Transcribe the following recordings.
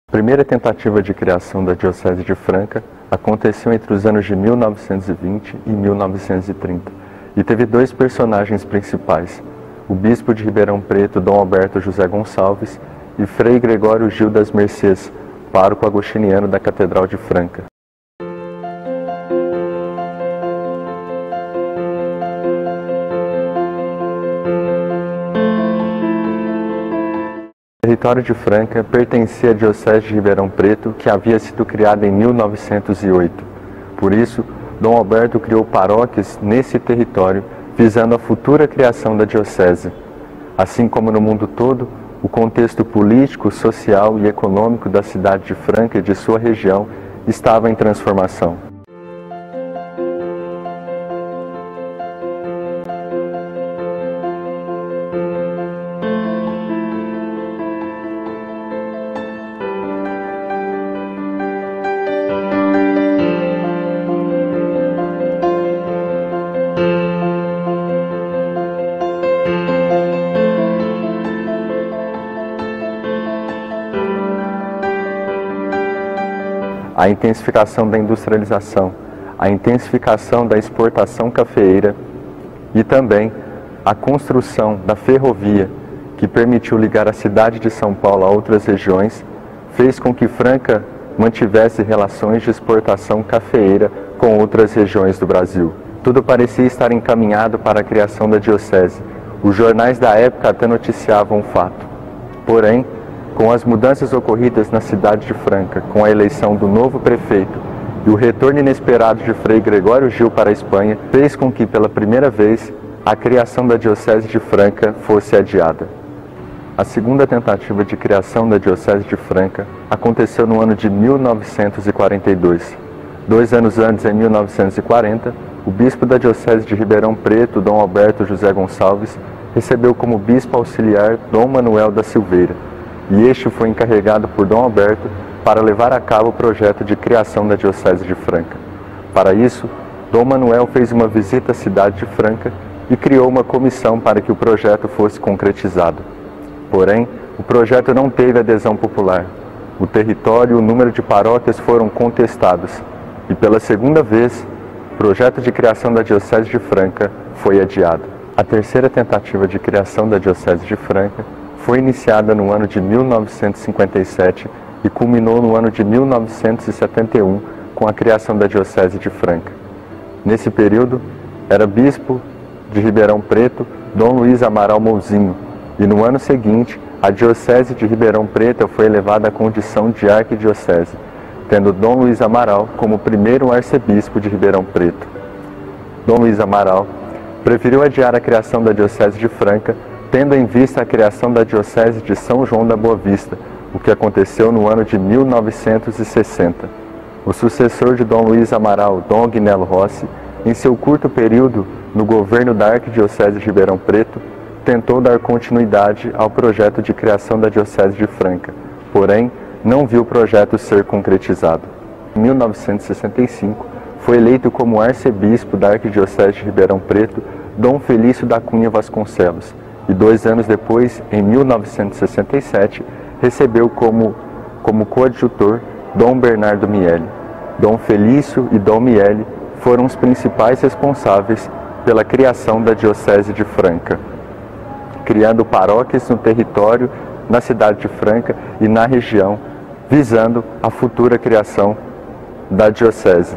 A primeira tentativa de criação da Diocese de Franca aconteceu entre os anos de 1920 e 1930 e teve dois personagens principais, o bispo de Ribeirão Preto, Dom Alberto José Gonçalves, e Frei Gregório Gil das Mercês, pároco agostiniano da Catedral de Franca. O território de Franca pertencia à Diocese de Ribeirão Preto, que havia sido criada em 1908. Por isso, Dom Alberto criou paróquias nesse território, visando a futura criação da Diocese. Assim como no mundo todo, o contexto político, social e econômico da cidade de Franca e de sua região estava em transformação. A intensificação da industrialização, a intensificação da exportação cafeeira e também a construção da ferrovia, que permitiu ligar a cidade de São Paulo a outras regiões, fez com que Franca mantivesse relações de exportação cafeeira com outras regiões do Brasil. Tudo parecia estar encaminhado para a criação da Diocese. Os jornais da época até noticiavam o fato. Porém, com as mudanças ocorridas na cidade de Franca, com a eleição do novo prefeito e o retorno inesperado de Frei Gregório Gil para a Espanha, fez com que, pela primeira vez, a criação da Diocese de Franca fosse adiada. A segunda tentativa de criação da Diocese de Franca aconteceu no ano de 1942. 2 anos antes, em 1940, o bispo da Diocese de Ribeirão Preto, Dom Alberto José Gonçalves, recebeu como bispo auxiliar Dom Manuel da Silveira, e este foi encarregado por Dom Alberto para levar a cabo o projeto de criação da Diocese de Franca. Para isso, Dom Manuel fez uma visita à cidade de Franca e criou uma comissão para que o projeto fosse concretizado. Porém, o projeto não teve adesão popular. O território e o número de paróquias foram contestados e, pela segunda vez, o projeto de criação da Diocese de Franca foi adiado. A terceira tentativa de criação da Diocese de Franca foi iniciada no ano de 1957 e culminou no ano de 1971 com a criação da Diocese de Franca. Nesse período, era bispo de Ribeirão Preto Dom Luiz Amaral Mouzinho, e no ano seguinte, a Diocese de Ribeirão Preto foi elevada à condição de arquidiocese, tendo Dom Luiz Amaral como primeiro arcebispo de Ribeirão Preto. Dom Luiz Amaral preferiu adiar a criação da Diocese de Franca, tendo em vista a criação da Diocese de São João da Boa Vista, o que aconteceu no ano de 1960. O sucessor de Dom Luiz Amaral, Dom Agnello Rossi, em seu curto período no governo da Arquidiocese de Ribeirão Preto, tentou dar continuidade ao projeto de criação da Diocese de Franca, porém, não viu o projeto ser concretizado. Em 1965, foi eleito como arcebispo da Arquidiocese de Ribeirão Preto Dom Felício da Cunha Vasconcelos, e 2 anos depois, em 1967, recebeu como coadjutor Dom Bernardo Miele. Dom Felício e Dom Miele foram os principais responsáveis pela criação da Diocese de Franca, criando paróquias no território, na cidade de Franca e na região, visando a futura criação da Diocese.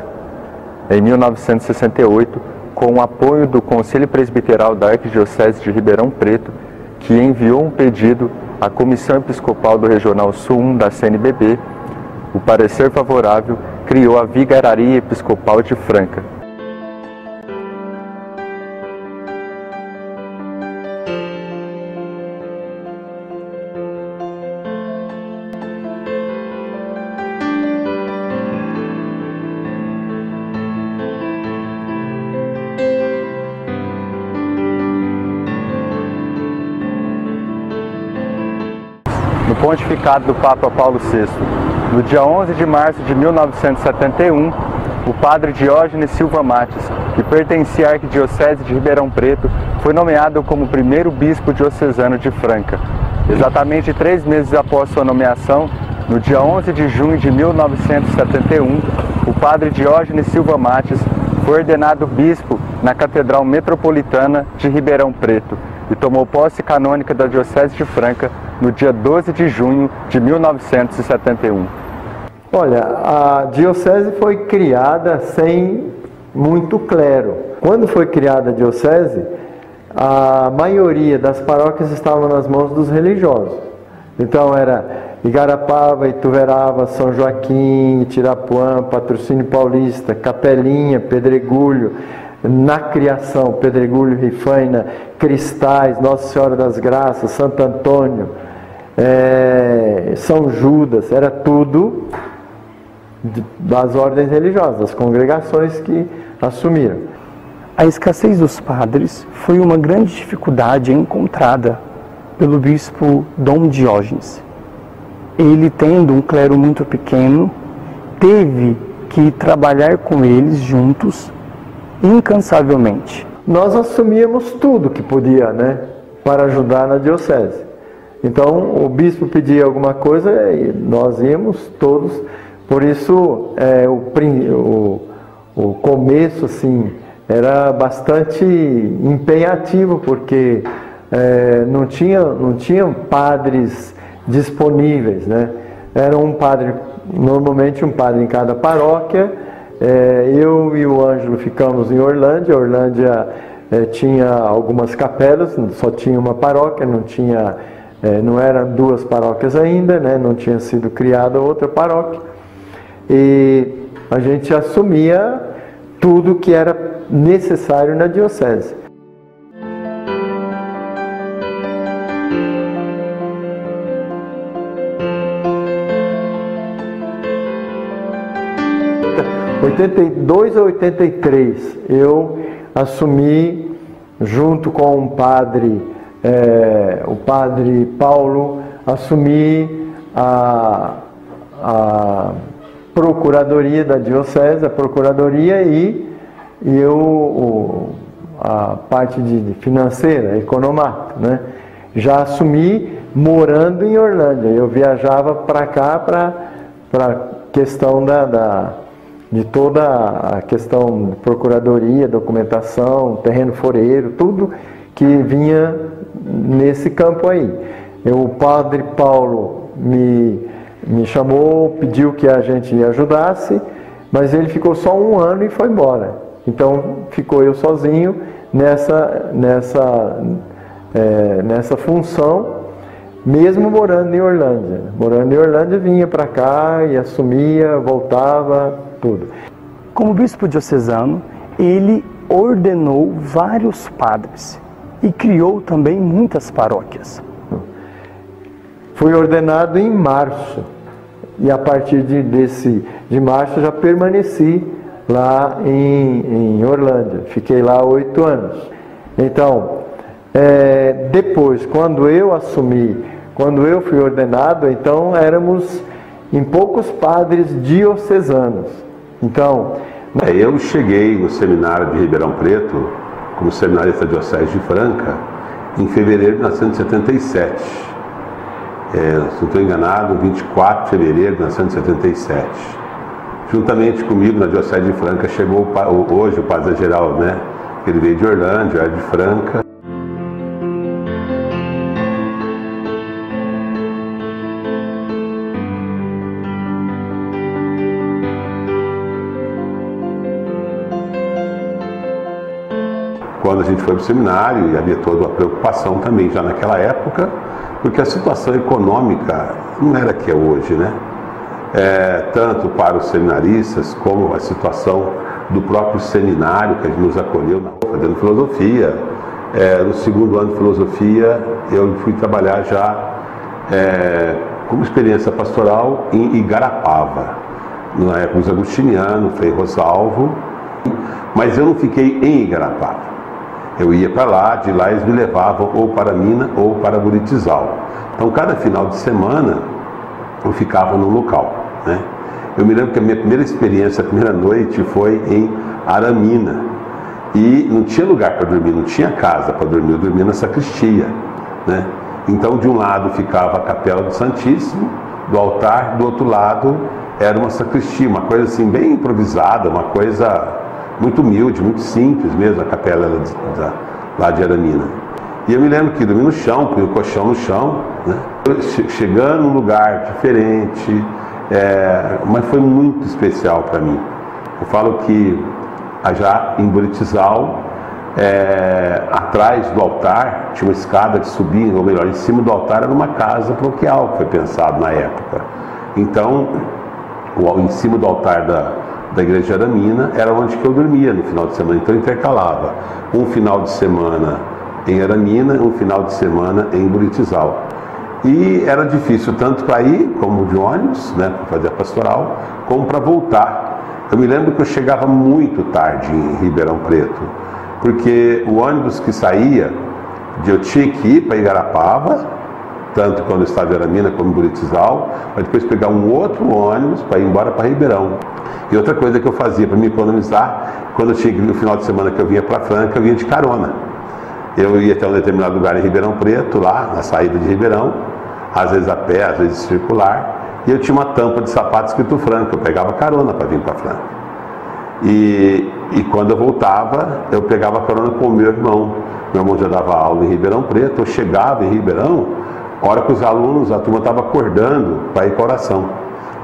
Em 1968, com o apoio do Conselho Presbiteral da Arquidiocese de Ribeirão Preto, que enviou um pedido à Comissão Episcopal do Regional Sul 1 da CNBB, o parecer favorável criou a Vigararia Episcopal de Franca. No pontificado do Papa Paulo VI, no dia 11 de março de 1971, o padre Diógenes Silva Mates, que pertencia à Arquidiocese de Ribeirão Preto, foi nomeado como primeiro bispo diocesano de Franca. Exatamente 3 meses após sua nomeação, no dia 11 de junho de 1971, o padre Diógenes Silva Mates foi ordenado bispo na Catedral Metropolitana de Ribeirão Preto e tomou posse canônica da Diocese de Franca no dia 12 de junho de 1971. Olha, a diocese foi criada sem muito clero. Quando foi criada a diocese, a maioria das paróquias estavam nas mãos dos religiosos. Então era Igarapava, Ituverava, São Joaquim, Itirapuã, Patrocínio Paulista, Capelinha, Pedregulho, na criação, Pedregulho, Rifaina, Cristais, Nossa Senhora das Graças, Santo Antônio, São Judas, era tudo das ordens religiosas, das congregações que assumiram. A escassez dos padres foi uma grande dificuldade encontrada pelo bispo Dom Diógenes. Ele, tendo um clero muito pequeno, teve que trabalhar com eles juntos incansavelmente. Nós assumíamos tudo que podia, para ajudar na diocese. Então, o bispo pedia alguma coisa e nós íamos todos. Por isso, o começo, assim, era bastante empenhativo, porque não tinham padres disponíveis, Era um padre, normalmente um padre em cada paróquia. Eu e o Ângelo ficamos em Orlândia. Orlândia tinha algumas capelas, só tinha uma paróquia, não eram duas paróquias ainda, não tinha sido criada outra paróquia. E a gente assumia tudo que era necessário na diocese. Em 82 a 83 eu assumi, junto com o padre Paulo, assumi a procuradoria da diocese, a procuradoria e a parte financeira, economato, Já assumi morando em Orlândia. Eu viajava para cá para questão de toda a questão de procuradoria, documentação, terreno foreiro, tudo que vinha nesse campo aí. O padre Paulo me chamou, pediu que a gente ajudasse, mas ele ficou só um ano e foi embora. Então ficou eu sozinho nessa função, mesmo morando em Orlândia. Morando em Orlândia, vinha para cá e assumia, voltava, tudo. Como bispo diocesano, ele ordenou vários padres e criou também muitas paróquias. Fui ordenado em março e a partir de março já permaneci lá em Orlândia. Fiquei lá 8 anos. Então, depois, quando eu fui ordenado, então éramos em poucos padres diocesanos. Então, eu cheguei no seminário de Ribeirão Preto, como seminarista da Diocese de Franca, em fevereiro de 1977. Se não estou enganado, 24 de fevereiro de 1977. Juntamente comigo, na Diocese de Franca, chegou hoje o padre geral, Ele veio de Orlândia, era de Franca. Quando a gente foi para o seminário, e havia toda uma preocupação também já naquela época, porque a situação econômica não era que é hoje, tanto para os seminaristas, como a situação do próprio seminário que nos acolheu fazendo filosofia. No segundo ano de filosofia, eu fui trabalhar já como experiência pastoral em Igarapava, na época dos agustinianos, Frei Rosalvo, mas eu não fiquei em Igarapava. Eu ia para lá, de lá eles me levavam ou para Minas ou para Buritizal. Então, cada final de semana, eu ficava no local, Eu me lembro que a minha primeira experiência, a primeira noite, foi em Aramina. E não tinha lugar para dormir, não tinha casa para dormir, eu dormia na sacristia, Então, de um lado ficava a Capela do Santíssimo, do altar, do outro lado era uma sacristia, uma coisa assim bem improvisada, uma coisa muito humilde, muito simples mesmo, a capela lá de Aramina. E eu me lembro que dormi no chão, punha o colchão no chão, né? Chegando num lugar diferente, mas foi muito especial para mim. Eu falo que já em Buritizal, atrás do altar, tinha uma escada de subir, ou melhor, em cima do altar era uma casa paroquial que foi pensado na época. Então, em cima do altar da igreja de Aramina era onde que eu dormia no final de semana. Então intercalava um final de semana em Aramina, um final de semana em Buritizal. E era difícil tanto para ir, como de ônibus, né, para fazer a pastoral, como para voltar. Eu me lembro que eu chegava muito tarde em Ribeirão Preto, porque o ônibus que saía, eu tinha que ir para Igarapava, tanto quando eu estava em Aramina como em Buritizal, para depois pegar um outro ônibus para ir embora para Ribeirão. E outra coisa que eu fazia para me economizar, quando eu tinha no final de semana que eu vinha para Franca, eu vinha de carona. Eu ia até um determinado lugar em Ribeirão Preto, lá na saída de Ribeirão, às vezes a pé, às vezes circular, e eu tinha uma tampa de sapato escrito Franca, eu pegava carona para vir para Franca. E quando eu voltava, eu pegava carona com o meu irmão. Meu irmão já dava aula em Ribeirão Preto, eu chegava em Ribeirão, a hora que os alunos, a turma estava acordando para ir para a oração.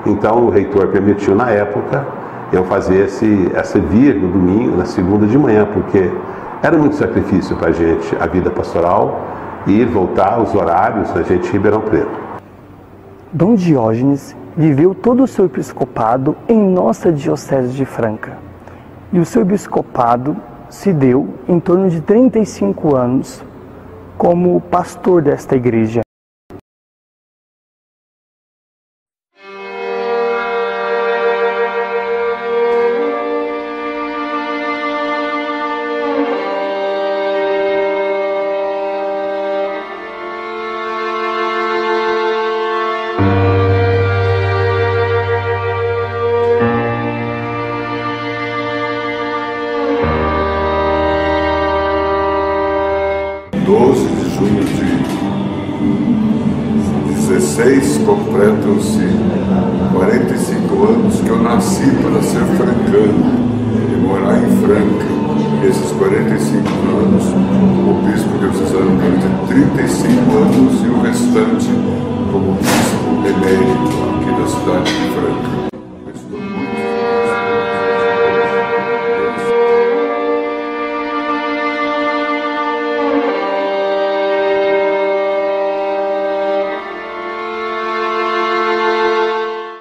Então o reitor permitiu na época eu fazer esse vir no domingo, na segunda de manhã, porque era muito sacrifício para a gente, a vida pastoral, ir, voltar, os horários, a gente em Ribeirão Preto. Dom Diógenes viveu todo o seu episcopado em nossa diocese de Franca. E o seu episcopado se deu em torno de 35 anos como pastor desta igreja. Completam-se 45 anos que eu nasci para ser francano e morar em Franca. Esses 45 anos, o bispo diocesano durante 35 anos e o restante como bispo emérito aqui da cidade de Franca. Estou muito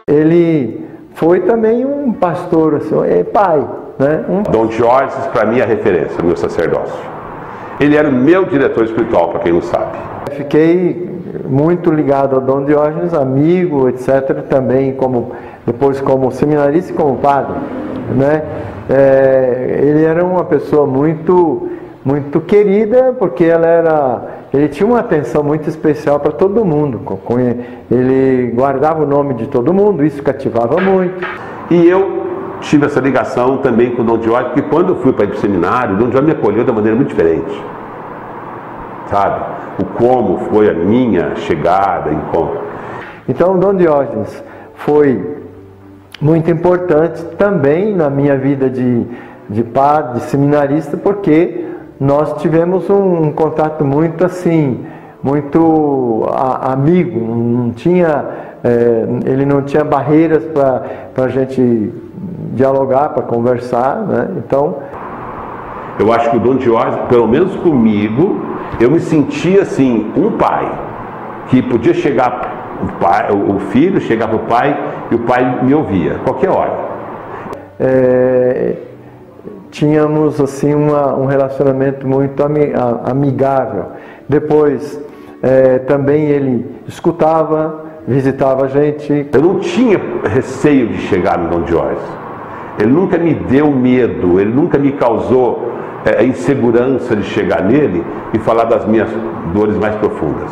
Ele foi também um pastor, assim, pai, né? Dom Diógenes, para mim, é a referência do meu sacerdócio. Ele era o meu diretor espiritual, para quem não sabe. Fiquei muito ligado ao Dom Diógenes, amigo, etc. Também depois como seminarista e como padre, né? Ele era uma pessoa muito querida, porque ele tinha uma atenção muito especial para todo mundo. Ele guardava o nome de todo mundo, isso cativava muito. E eu tive essa ligação também com o Dom Diógenes, porque quando eu fui para o seminário, o Dom Diógenes me acolheu de uma maneira muito diferente. Sabe? O como foi a minha chegada em como. Então o Dom Diógenes foi muito importante também na minha vida de padre, de seminarista, porque nós tivemos um contato muito assim, muito amigo. Ele não tinha barreiras para a gente dialogar, para conversar, né? Então, eu acho que o Dom Diógenes, pelo menos comigo, eu me sentia assim, um pai, que podia chegar o filho chegar para o pai e o pai me ouvia, qualquer hora. Tínhamos assim um relacionamento muito amigável. Depois também ele escutava, visitava a gente. Eu não tinha receio de chegar no Dom Diógenes. Ele nunca me deu medo, ele nunca me causou a insegurança de chegar nele e falar das minhas dores mais profundas,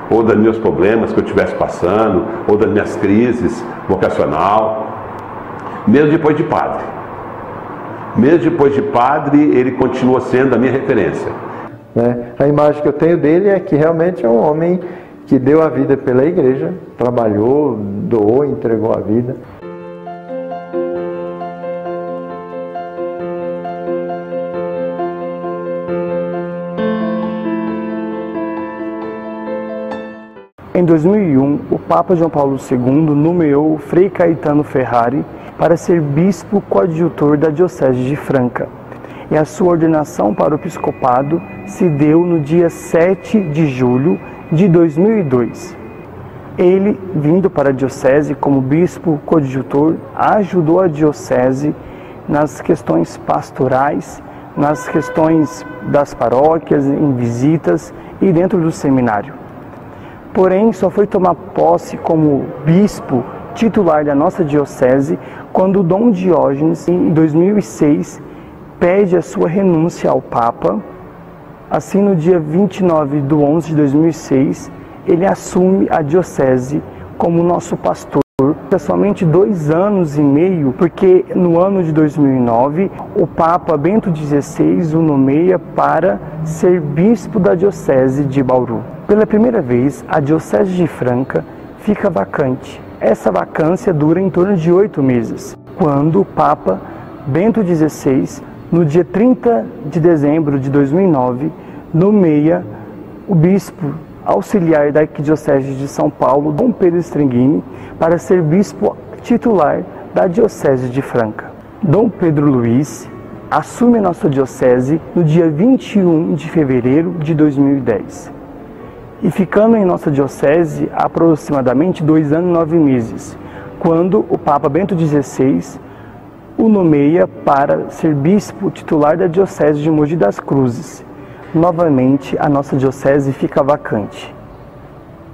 ou dos meus problemas que eu estivesse passando, ou das minhas crises vocacional, mesmo depois de padre. Mesmo depois de padre, ele continua sendo a minha referência. A imagem que eu tenho dele é que realmente é um homem que deu a vida pela igreja, trabalhou, doou, entregou a vida. Em 2001, o Papa João Paulo II nomeou Frei Caetano Ferrari para ser bispo coadjutor da Diocese de Franca. E a sua ordenação para o episcopado se deu no dia 7 de julho de 2002. Ele, vindo para a Diocese como bispo coadjutor, ajudou a Diocese nas questões pastorais, nas questões das paróquias, em visitas e dentro do seminário. Porém, só foi tomar posse como bispo titular da nossa diocese quando Dom Diógenes, em 2006, pede a sua renúncia ao Papa. Assim, no dia 29/11 de 2006, ele assume a diocese como nosso pastor. É somente 2 anos e meio, porque no ano de 2009, o Papa Bento XVI o nomeia para ser bispo da diocese de Bauru. Pela primeira vez, a diocese de Franca fica vacante. Essa vacância dura em torno de 8 meses, quando o Papa Bento XVI, no dia 30 de dezembro de 2009, nomeia o bispo auxiliar da Arquidiocese de São Paulo, Dom Pedro Stringini, para ser bispo titular da Diocese de Franca. Dom Pedro Luiz assume a nossa diocese no dia 21 de fevereiro de 2010. E ficando em nossa diocese há aproximadamente 2 anos e 9 meses, quando o Papa Bento XVI o nomeia para ser bispo titular da Diocese de Mogi das Cruzes. Novamente, a nossa diocese fica vacante.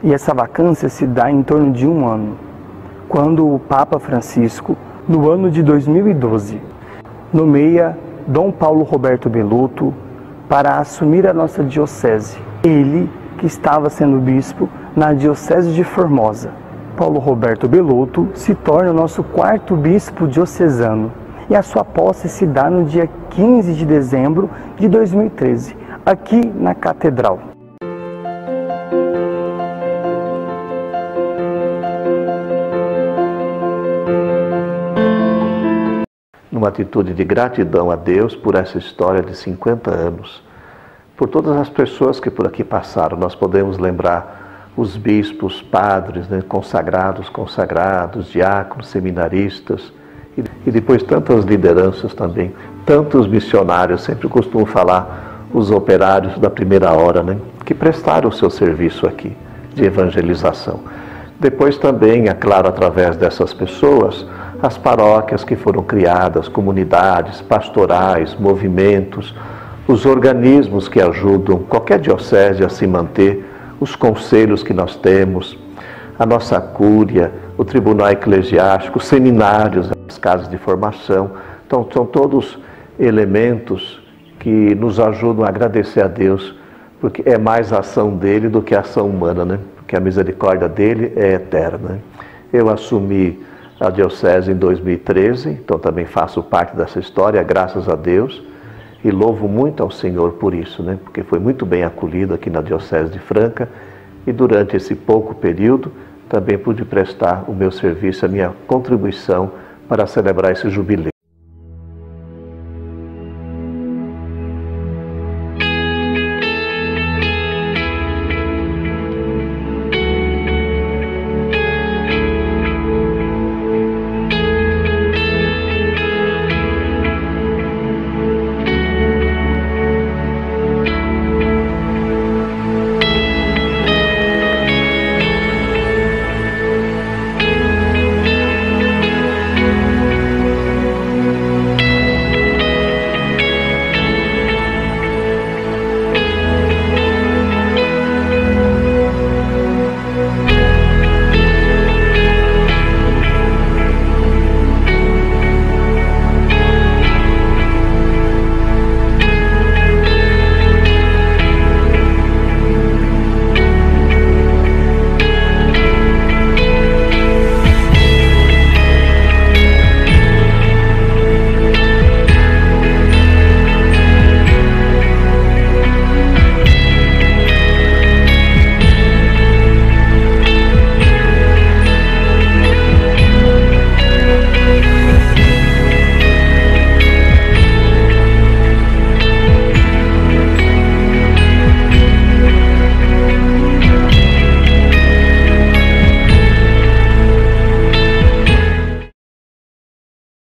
E essa vacância se dá em torno de 1 ano, quando o Papa Francisco, no ano de 2012, nomeia Dom Paulo Roberto Belotto para assumir a nossa diocese. Ele, que estava sendo bispo na Diocese de Formosa. Paulo Roberto Belotto se torna o nosso 4º bispo diocesano e a sua posse se dá no dia 15 de dezembro de 2013, aqui na Catedral. Numa atitude de gratidão a Deus por essa história de 50 anos, por todas as pessoas que por aqui passaram, nós podemos lembrar os bispos, padres, né, consagrados, diáconos, seminaristas, e depois tantas lideranças também, tantos missionários, sempre costumo falar, os operários da primeira hora, né, que prestaram o seu serviço aqui, de evangelização. Depois também, é claro, através dessas pessoas, as paróquias que foram criadas, comunidades, pastorais, movimentos, os organismos que ajudam qualquer diocese a se manter, os conselhos que nós temos, a nossa cúria, o tribunal eclesiástico, os seminários, as casas de formação. Então, são todos elementos que nos ajudam a agradecer a Deus, porque é mais a ação dele do que a ação humana, né? Porque a misericórdia dele é eterna. Eu assumi a diocese em 2013, então também faço parte dessa história, graças a Deus, e louvo muito ao Senhor por isso, né? Porque foi muito bem acolhido aqui na Diocese de Franca, e durante esse pouco período também pude prestar o meu serviço, a minha contribuição para celebrar esse jubileu.